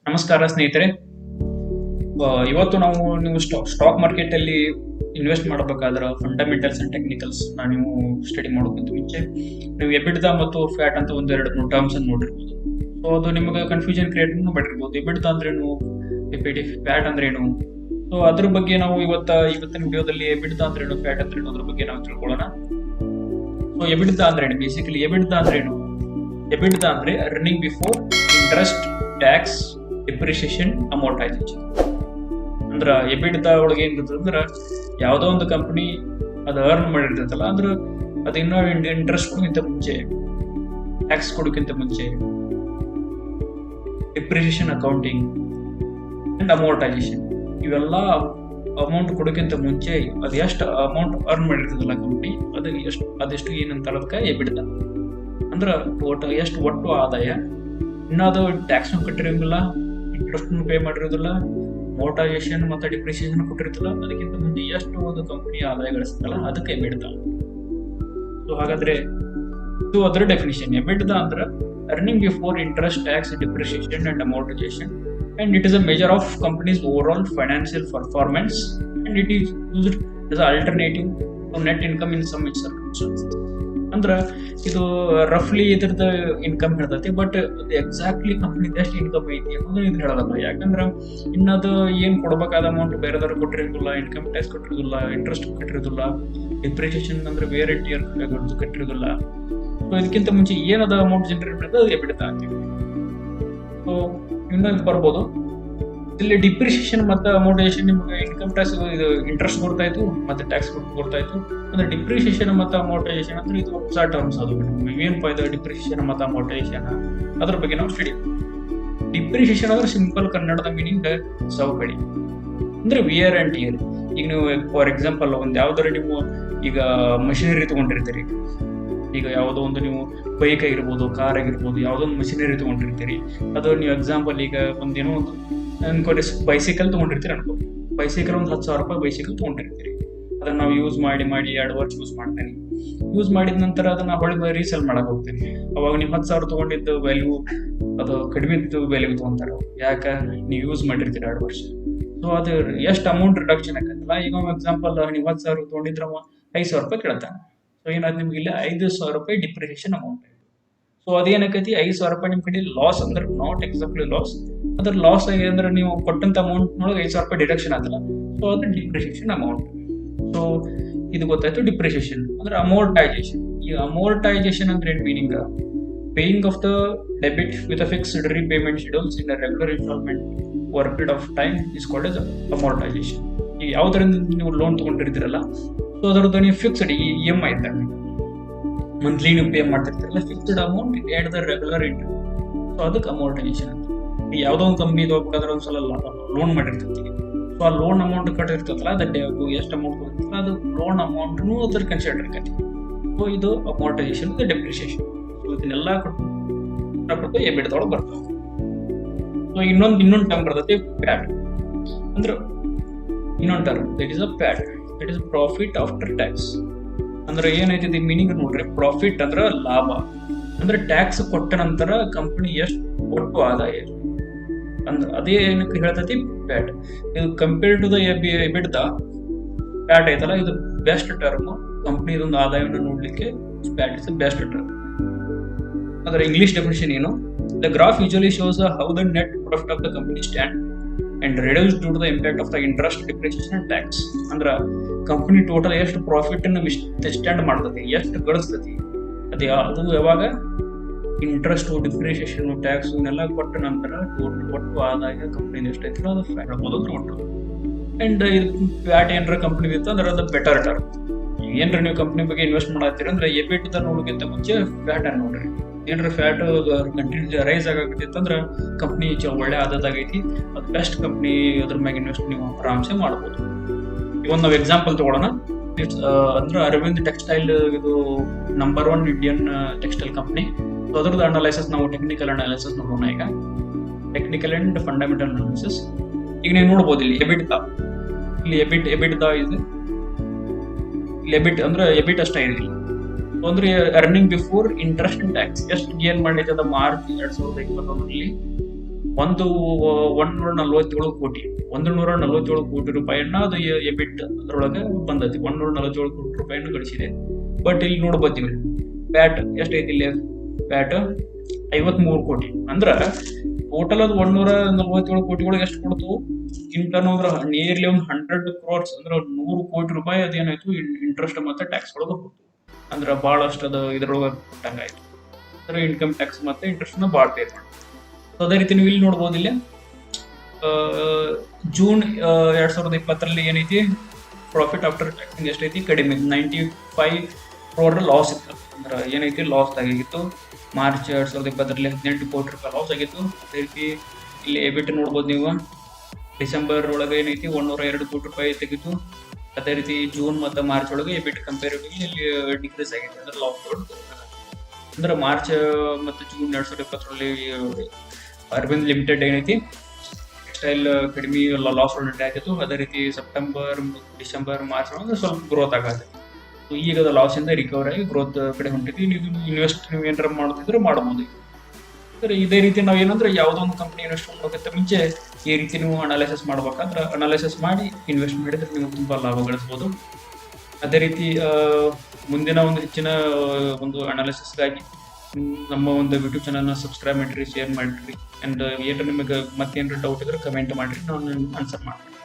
ನಮಸ್ಕಾರ ಸ್ನೇಹಿತರೆ. ಇವತ್ತು ನೀವು ಸ್ಟಾಕ್ ಮಾರ್ಕೆಟ್ ಅಲ್ಲಿ ಇನ್ವೆಸ್ಟ್ ಮಾಡಬೇಕಾದ್ರೆ ಫಂಡಮೆಂಟಲ್ಸ್ ಅಂಡ್ ಟೆಕ್ನಿಕಲ್ಸ್ ನೀವು ಸ್ಟಡಿ ಮಾಡೋಕ್ಕಿಂತ ಮುಂಚೆ ನೀವು ಎಬಿಡ್ದ ಮತ್ತು ಫ್ಯಾಟ್ ಅಂತ ಒಂದೆರಡು ಟರ್ಮ್ಸ್ ಅನ್ನು ನೋಡಿರ್ಬೋದು. ಸೊ ಅದು ನಿಮಗೆ ಕನ್ಫ್ಯೂಷನ್ ಕ್ರಿಯೇಟ್ ಮಾಡಿರ್ಬೋದು. ಎಬಿಡ್ದ ಅಂದ್ರೇನು, ಫ್ಯಾಟ್ ಅಂದ್ರೇನು. ಸೊ ಅದ್ರ ಬಗ್ಗೆ ನಾವು ಇವತ್ತಿನ ವಿಡಿಯೋದಲ್ಲಿ ಎಬಿಡ್ದ ಅಂದ್ರೇನು, ಫ್ಯಾಟ್ ಅಂದ್ರೇನು ಅದ್ರ ಬಗ್ಗೆ ನಾವು ತಿಳ್ಕೊಳ್ಳೋಣ. ಸೊ ಎಬಿಡ್ದ ಅಂದ್ರೇನು, ಬೇಸಿಕಲಿ ಎಬಿಡ್ದ ಅಂದ್ರೇನು? ಎಬಿಡ್ದ ಅಂದ್ರೆ earning before interest, tax, depreciation, amortisation. ಅಂದ್ರ ಎಬಿಡ್ದ ಒಳಗೆ ಏನಿರ್ತದೆ ಅಂದ್ರೆ ಯಾವ್ದೋ ಒಂದು ಕಂಪನಿ ಅದು ಅರ್ನ್ ಮಾಡಿರ್ತೈತಲ್ಲ, ಅಂದ್ರೆ ಅದಿನ್ನ ಇಂಟ್ರೆಸ್ಟ್ ಕೊಡೋಕ್ಕಿಂತ ಮುಂಚೆ, ಟ್ಯಾಕ್ಸ್ ಕೊಡೋಕ್ಕಿಂತ ಮುಂಚೆ, ಡಿಪ್ರಿಸಿಯೇಷನ್ ಅಕೌಂಟಿಂಗ್ ಅಂಡ್ ಅಮೋರ್ಟೈಸೇಷನ್ ಇವೆಲ್ಲ ಅಮೌಂಟ್ ಕೊಡೋಕ್ಕಿಂತ ಮುಂಚೆ ಅದು ಎಷ್ಟು ಅಮೌಂಟ್ ಅರ್ನ್ ಮಾಡಿರ್ತದಲ್ಲ ಕಂಪನಿ, ಅದೆಷ್ಟು ಏನಂತ ಅದಕ್ಕೆ ಎಬಿಡ್ದ ಅಂದ್ರ ಎಷ್ಟು ಒಟ್ಟು ಆದಾಯ. ಇನ್ನು ಅದು ಟ್ಯಾಕ್ಸ್ ಕಟ್ಟಿರೋಂಗಿಲ್ಲ, ಇಂಟ್ರೆಸ್ಟ್ ಪೇ ಮಾಡಿರೋದಿಲ್ಲ, ಅಮೋರ್ಟೈಸೇಷನ್ ಮತ್ತೆ ಡಿಪ್ರಿಸಿಯೇಷನ್ ಕೊಟ್ಟಿರ್ತಲ್ಲ, ಅದಕ್ಕಿಂತ ಮುಂಚೆ ಎಷ್ಟು ಒಂದು ಕಂಪನಿ ಆದಾಯ ಗಳಿಸ್ತಲ್ಲ ಅದಕ್ಕೆ ಎಬಿಡ್ದ. ಸೊ ಹಾಗಾದ್ರೆ ಇದು ಅದರ ಡೆಫಿನಿಷನ್. ಎಬಿಡ್ದ ಅಂದ್ರೆ earning before interest, tax, depreciation and amortisation, and it is a measure of company's overall financial performance, and it is used as an alternative to net income in some circumstances. ಅಂದ್ರೆ ಇದು ರಫ್ಲಿ ಇದ್ರದ income ಹೇಳ್ತೈತಿ, but exactly company ಎಷ್ಟು income ಐತಿ ಅನ್ನೋದು ಇದು ಹೇಳೋದಲ್ಲ. ಯಾಕಂದ್ರೆ ಇನ್ನದು ಏನ್ ಕೊಡ್ಬೇಕಾದ ಅಮೌಂಟ್ ಬೇರೆದವ್ರು ಕೊಟ್ಟಿರೋದಿಲ್ಲ, ಇನ್ಕಮ್ ಟ್ಯಾಕ್ಸ್ ಕೊಟ್ಟಿರೋದಿಲ್ಲ, ಇಂಟ್ರೆಸ್ಟ್ ಕಟ್ಟಿರೋದಿಲ್ಲ, ಡಿಪ್ರಿಸಿಯೇಷನ್ ಅಂದ್ರೆ ಬೇರೆ ಕಟ್ಟಿರೋದಿಲ್ಲ. ಸೊ ಇದಕ್ಕಿಂತ ಮುಂಚೆ ಏನದ ಅಮೌಂಟ್ ಜನರೇಟ್ ಮಾಡಿದ್ರೆ ಅದು ಎಬಿಡ್ದ ಅಂತೀವಿ. ಸೊ ಇನ್ನೊಂದು ಬರ್ಬೋದು, ಇಲ್ಲಿ ಡಿಪ್ರಿಸಿಯೇಷನ್ ಮತ್ತು ಅಮೋರ್ಟೈಸೇಷನ್ ನಿಮ್ಗೆ ಇನ್ಕಮ್ ಟ್ಯಾಕ್ಸ್ ಇದು ಇಂಟ್ರೆಸ್ಟ್ ಕೊಡ್ತಾಯಿತ್ತು ಮತ್ತು ಟ್ಯಾಕ್ಸ್ ಕೊಡ್ತಾಯಿತ್ತು. ಅಂದ್ರೆ ಡಿಪ್ರಿಸಿಯೇಷನ್ ಮತ್ತು ಅಮೋರ್ಟೈಸೇಷನ್ ಅಂದ್ರೆ ಇದು ಹೊಸ ಟರ್ಮ್ಸ್. ಅದು ಏನಪ್ಪ ಇದು ಡಿಪ್ರಿಸಿಯೇಷನ್ ಮತ್ತು ಅಮೋರ್ಟೈಸೇಷನ್, ಅದ್ರ ಬಗ್ಗೆ ನಾವು ಸ್ಟಡಿ. ಡಿಪ್ರಿಸಿಯೇಷನ್ ಅಂದ್ರೆ ಸಿಂಪಲ್ ಕನ್ನಡದ ಮೀನಿಂಗ್ ಸವಕಳಿ, ಅಂದ್ರೆ ವಿಯರ್ ಆ್ಯಂಡ್ ಟಿಯರ್. ಈಗ ನೀವು ಫಾರ್ ಎಕ್ಸಾಂಪಲ್ ಒಂದು ಯಾವ್ದಾರು ನೀವು ಈಗ ಮಷಿನರಿ ತಗೊಂಡಿರ್ತೀರಿ, ಈಗ ಯಾವುದೋ ಒಂದು ನೀವು ಬೈಕ್ ಆಗಿರ್ಬೋದು, ಕಾರ್ ಆಗಿರ್ಬೋದು, ಯಾವುದೋ ಒಂದು ಮಷಿನರಿ ತಗೊಂಡಿರ್ತೀರಿ. ಅದು ನೀವು ಎಕ್ಸಾಂಪಲ್ ಈಗ ಒಂದೇನೋ ಒಂದು ಅನ್ಕೋರಿ ಬೈಸೈಕಲ್ ತಗೊಂಡಿರ್ತೀರಿ ಅನ್ಕೋ. ಬೈಸೈಕಲ್ ಒಂದು 10,000 ರೂಪಾಯಿ ಬೈಸೈಕಲ್ ತಗೊಂಡಿರ್ತೀರಿ. ಅದನ್ನ ನಾವು ಯೂಸ್ ಮಾಡಿ 2 ವರ್ಷ ಯೂಸ್ ಮಾಡ್ತೇನೆ. ಯೂಸ್ ಮಾಡಿದ ನಂತರ ಅದನ್ನ ಹೊಳೆ ರೀಸೇಲ್ ಮಾಡಕ್ ಹೋಗ್ತೀನಿ. ಅವಾಗ ನೀವು 10,000 ತಗೊಂಡಿದ್ದು ವ್ಯಾಲ್ಯೂ ಅದು ಕಡಿಮೆ ವ್ಯಾಲ್ಯೂ ತಗೊಂತಾರ. ಯಾಕ ನೀವು ಯೂಸ್ ಮಾಡಿರ್ತೀರಿ 2 ವರ್ಷ. ಸೊ ಅದು ಎಷ್ಟು ಅಮೌಂಟ್ ರಿಡಕ್ಷನ್ ಆಗತ್ತಲ್ಲ. ಈಗ ಎಕ್ಸಾಂಪಲ್ ನೀವು 10,000 ತಗೊಂಡಿದ್ರ 5,000 ರೂಪಾಯಿ ಕೇಳ್ತಾನೆ. ಸೊ ಏನಾದ್ರು ನಿಮ್ಗೆ ಇಲ್ಲಿ 5,000 ರೂಪಾಯಿ ಡಿಪ್ರಿಸಿಯೇಷನ್ ಅಮೌಂಟ್. ಸೊ ಅದೇನಕೈತಿ 5,000 ರೂಪಾಯಿ ನಿಮ್ ಕಡೆ ಲಾಸ್, ಅಂದ್ರೆ ನಾಟ್ ಎಕ್ಸಾಕ್ಟ್ಲಿ ಲಾಸ್. ಅದ್ರ ಲಾಸ್ ಆಗಿ ಅಂದ್ರೆ ನೀವು ಕೊಟ್ಟಂತ ಅಮೌಂಟ್ ನೊಳಗೆ 5,000 ರೂಪಾಯಿ ಡಿಡಕ್ಷನ್ ಆಗಲ್ಲ. ಸೊ ಅದು ಡಿಪ್ರಿಸಿಯೇಷನ್ ಅಮೌಂಟ್. ಸೊ ಇದು ಗೊತ್ತಾಯ್ತು ಡಿಪ್ರಿಸಿಯೇಷನ್. ಅಂದ್ರೆ ಅಮೋರ್ಟೈಸೇಷನ್. ಈ ಅಮೋರ್ಟೈಸೇಷನ್ ಅಂದ್ರೆ ಏನ್ meaning? Paying off the debit with a fixed repayment schedules in a regular instalment over period of time is called as amortisation. ಈ ಯಾವ್ದರಿಂದ ನೀವು ಲೋನ್ ತಗೊಂಡಿರ್ತೀರಲ್ಲ, ಸೊ ಅದರದ್ದು ನೀವು ಫಿಕ್ಸ್ಡ್ EMI ಇದ್ದಂಗೆ ಮಂತ್ಲಿ ನೀವು ಪೇ ಮಾಡ್ತಿರ್ತೀರಲ್ಲ, fixed amount at the regular interest. So ಅದಕ್ಕೆ ಅಮೋರ್ಟೈಸೇಷನ್ ಅಂತ. ಈ ಯಾವುದೋ ಒಂದು ಕಂಪ್ನಿ ಹೋಗ್ಬೇಕಾದ್ರೆ ಒಂದ್ಸಲ ಲೋನ್ ಮಾಡಿರ್ತೀವಿ. ಸೊ ಆ ಲೋನ್ ಅಮೌಂಟ್ ಕಟ್ಟಿರ್ತದಲ್ಲ, ಅದು ಎಷ್ಟು ಅಮೌಂಟ್ ಹೋಗ್ತಲ್ಲ, ಅದು ಲೋನ್ ಅಮೌಂಟ್ನು ಅದ್ರ ಕನ್ಸಿಡರ್ ಆಕತಿ. ಸೊ ಇದು ಅಮೋರ್ಟೈಸೇಷನ್, ಡೆಪ್ರಿಸಿಯೇಷನ್. ಸೊ ಇದನ್ನೆಲ್ಲ ಕೊಟ್ಟು ಎಬಿಡ್ದೊಳಗೆ ಬರ್ತಾವೆ. ಸೊ ಇನ್ನೊಂದು ಟರ್ಮ್ ಬರ್ತೈತಿ ಪ್ಯಾಟ್. ಅಂದ್ರೆ ಇನ್ನೊಂದು term that is a PAT, that is profit after tax. ಅಂದ್ರೆ ಏನೈತಿ ಮೀನಿಂಗ್ ನೋಡ್ರಿ. ಪ್ರಾಫಿಟ್ ಅಂದ್ರೆ ಲಾಭ, ಅಂದ್ರೆ ಟ್ಯಾಕ್ಸ್ ಕೊಟ್ಟ ನಂತರ ಕಂಪನಿ ಎಷ್ಟು ಒಟ್ಟು ಆದಾಯ, ಅಂದ್ರೆ ಅದೇ ಏನಕ್ಕೆ ಹೇಳ್ತೈತಿ ಪ್ಯಾಟ್. ಇದು ಕಂಪೇರ್ ಟು ದ ಎಬಿಡ್ದ, ಪ್ಯಾಟ್ ಐತಲ್ಲ ಇದು ಬೆಸ್ಟ್ ಟರ್ಮ್. ಕಂಪನಿ ಇದೊಂದು ಆದಾಯವನ್ನು ನೋಡ್ಲಿಕ್ಕೆ ಪ್ಯಾಟ್ ಇಸ್ ಬೆಸ್ಟ್ ಟರ್ಮ್. ಅದರ ಇಂಗ್ಲಿಷ್ ಡೆಫಿನಿಷನ್ ಏನು? The graph usually shows how the net profit of the company stand and reduced due to the impact of the interest, depreciation and tax. ಅಂದ್ರ company total ಎಷ್ಟು profit ಅನ್ನು stand ಮಾಡ್ತತಿ, ಎಷ್ಟು ಗಳಿಸ್ತತಿ, ಅದು ಯಾವಾಗ interest, depreciation, tax ಇವನ್ನೆಲ್ಲ ಕೊಟ್ಟ ನಂತರ ಒಟ್ಟು ಆದಾಯ ಕಂಪನಿ ಎಷ್ಟೈತಿಲ್ಲ ಅದು ಹೇಳ್ಬೋದು ಒಟ್ಟು. ಅಂಡ್ ಪ್ಯಾಟ್ ಏನಾರ ಕಂಪನಿ ಇತ್ತು ಅಂದ್ರೆ ಅದು ಬೆಟರ್ ಟರ್ಮ್. ಏನ್ರ ನೀವು ಕಂಪನಿ ಬಗ್ಗೆ ಇನ್ವೆಸ್ಟ್ ಮಾಡತ್ತೀರಿ ಅಂದ್ರೆ ಎಬಿಡ್ದ ನೋಡೋಕ್ಕಿಂತ ಮುಂಚೆ ಫ್ಯಾಟ್ ಅನ್ನು ನೋಡ್ರಿ. ಏನ್ರ ಫ್ಯಾಟ್ ಕಂಟಿನ್ಯೂ ರೈಸ್ ಆಗತ್ತಿತ್ತು ಅಂದ್ರೆ ಕಂಪ್ನಿ ಒಳ್ಳೆ ಆದಾದಾಗೈತಿ, ಅದು ಬೆಸ್ಟ್ ಕಂಪ್ನಿ, ಅದ್ರ ಮ್ಯಾಗ ಇನ್ವೆಸ್ಟ್ ನೀವು ಆರಾಮ್ಸೆ ಮಾಡ್ಬೋದು. ಇವತ್ತು ನಾವು ಎಕ್ಸಾಂಪಲ್ ತಗೊಳ್ಳೋಣ. ಅಂದ್ರೆ ಅರವಿಂದ್ ಟೆಕ್ಸ್ಟೈಲ್ ಇದು ನಂಬರ್ 1 ಇಂಡಿಯನ್ ಟೆಕ್ಸ್ಟೈಲ್ ಕಂಪ್ನಿ. ಅದ್ರದ್ದು ಅನಾಲಿಸಿಸ್ ನಾವು ಟೆಕ್ನಿಕಲ್ ಅನಾಲಿಸಿಸ್ ನೋಡೋಣ. ಈಗ ಟೆಕ್ನಿಕಲ್ ಅಂಡ್ ಫಂಡಮೆಂಟಲ್ ಅನಾಲಿಸಿಸ್. ಈಗ ನೀವು ನೋಡ್ಬೋದು ಇಲ್ಲಿ ಎಬಿಡ್ದ ಇದೆ. ಎಬಿಟ್ ಅಂದ್ರೆ ಎಬಿಟ್ ಅಷ್ಟೇ ಇರಲಿಲ್ಲ ಅಂದ್ರೆ earning before interest and tax ಎಷ್ಟು ಗೇನ್ ಮಾಡೈತೆ ಅದ ಮಾರ್ಚ್ 2021 ಒಂದು 147 ಕೋಟಿ 147 ಕೋಟಿ ರೂಪಾಯಿಯನ್ನ ಅದು ಎಬಿಟ್ ಅದರೊಳಗೆ ಬಂದೈತಿ. 147 ಕೋಟಿ ರೂಪಾಯಿಯನ್ನು ಗಳಿಸಿದೆ. ಬಟ್ ಇಲ್ಲಿ ನೋಡ್ಬೋತೀವಿ ಪ್ಯಾಟ್ ಎಷ್ಟೈತಿ ಇಲ್ಲಿ, ಪ್ಯಾಟ್ 53 ಕೋಟಿ. ಅಂದ್ರ ಟೋಟಲ್ ಅದು 147 ಕೋಟಿ ಒಳಗೆ ಎಷ್ಟು ಕೊಡ್ತು ಇಂಟರ್ನ್ ಅಂದ್ರೆ ನಿಯರ್ಲಿ ಒಂದು 100 crores ಅಂದ್ರೆ 100 ಕೋಟಿ ರೂಪಾಯಿ ಅದೇನಾಯ್ತು ಇಂಟ್ರೆಸ್ಟ್ ಮತ್ತೆ ಟ್ಯಾಕ್ಸ್ ಒಳಗೆ ಹೋಗ್ತು. ಅಂದ್ರೆ ಬಹಳಷ್ಟು ಅದು ಇದ್ರೊಳಗೆ ಕೊಟ್ಟಂಗಾಯ್ತು. ಅಂದ್ರೆ ಇನ್ಕಮ್ ಟ್ಯಾಕ್ಸ್ ಮತ್ತೆ ಇಂಟ್ರೆಸ್ಟ್ ನ ಭಾಳ ಪೇ ಮಾಡಿ. ಅದೇ ರೀತಿ ನೀವು ಇಲ್ಲಿ ನೋಡ್ಬೋದು, ಇಲ್ಲಿ ಜೂನ್ 2020 ಏನೈತಿ ಪ್ರಾಫಿಟ್ ಆಫ್ಟರ್ ಟ್ಯಾಕ್ಸಿಂಗ್ ಎಷ್ಟೈತಿ ಕಡಿಮೆ 95 crore ಲಾಸ್ ಇತ್ತು. ಅಂದ್ರೆ ಏನೈತಿ ಲಾಸ್ ಆಗಿತ್ತು. ಮಾರ್ಚ್ 2020 18 ಕೋಟಿ ರೂಪಾಯಿ ಲಾಸ್ ಆಗಿತ್ತು. ಅದೇ ರೀತಿ ಇಲ್ಲಿ ಎಬಿಟ್ ನೋಡ್ಬೋದು ನೀವು, ಡಿಸೆಂಬರ್ ಒಳಗೆ ಏನೈತಿ 102 ಕೋಟಿ ರೂಪಾಯಿ ತೆಗಿತು. ಅದೇ ರೀತಿ ಜೂನ್ ಮತ್ತು ಮಾರ್ಚ್ ಒಳಗೆ ಎಬಿಟ್ ಕಂಪೇರಿಟಿವ್ಲಿ ಇಲ್ಲಿ ಡಿಕ್ರೀಸ್ ಆಗೈತೆ, ಅಂದ್ರೆ ಲಾಸ್ ಅಂದ್ರೆ ಮಾರ್ಚ್ ಮತ್ತು ಜೂನ್ 2020 ಅರವಿಂದ್ ಲಿಮಿಟೆಡ್ ಏನೈತಿ ಟೆಕ್ಸ್ಟೈಲ್ ಕಡಿಮೆ ಲಾಸ್ ಒಳಗೆ ಆಗಿತ್ತು. ಅದೇ ರೀತಿ ಸೆಪ್ಟೆಂಬರ್ ಡಿಸೆಂಬರ್ ಮಾರ್ಚ್ ಒಳಗೆ ಸ್ವಲ್ಪ ಗ್ರೋತ್ ಆಗತ್ತೆ. ಈಗ ಅದು ಲಾಸ್ ಇಂದ ರಿಕವರ್ ಆಗಿ ಗ್ರೋತ್ ಕಡೆ ಹೊಂಟೈತಿ. ನೀವು ಇನ್ವೆಸ್ಟ್ ನೀವು ಏನಾರ ಮಾಡ್ತಿದ್ರೆ ಮಾಡ್ಬೋದು. ಇದೇ ರೀತಿ ನಾವು ಏನಂದ್ರೆ ಯಾವುದೋ ಒಂದು ಕಂಪ್ನಿ ಇನ್ವೆಸ್ಟ್ ಮಾಡೋಕ್ಕಿಂತ ಮುಂಚೆ ಈ ರೀತಿ ನೀವು ಅನಾಲಿಸಿಸ್ ಮಾಡ್ಬೇಕಾದ್ರೆ ಅನಾಲಿಸಿಸ್ ಮಾಡಿ ಇನ್ವೆಸ್ಟ್ ಮಾಡಿದ್ರೆ ನೀವು ತುಂಬಾ ಲಾಭ ಗಳಿಸ್ಬೋದು. ಅದೇ ರೀತಿ ಮುಂದಿನ ಒಂದು ಹೆಚ್ಚಿನ ಒಂದು ಅನಾಲಿಸಿಸ್ಗಾಗಿ ನಮ್ಮ ಒಂದು ಯೂಟ್ಯೂಬ್ ಚಾನಲ್ನ ಸಬ್ಸ್ಕ್ರೈಬ್ ಮಾಡಿರಿ, ಶೇರ್ ಮಾಡಿರಿ. ಅಂಡ್ ಏನಾರ ನಿಮಗೆ ಮತ್ತೇನಾರ ಡೌಟ್ ಇದ್ರೆ ಕಮೆಂಟ್ ಮಾಡಿರಿ, ನಾನು ಆನ್ಸರ್ ಮಾಡ್ತೀನಿ.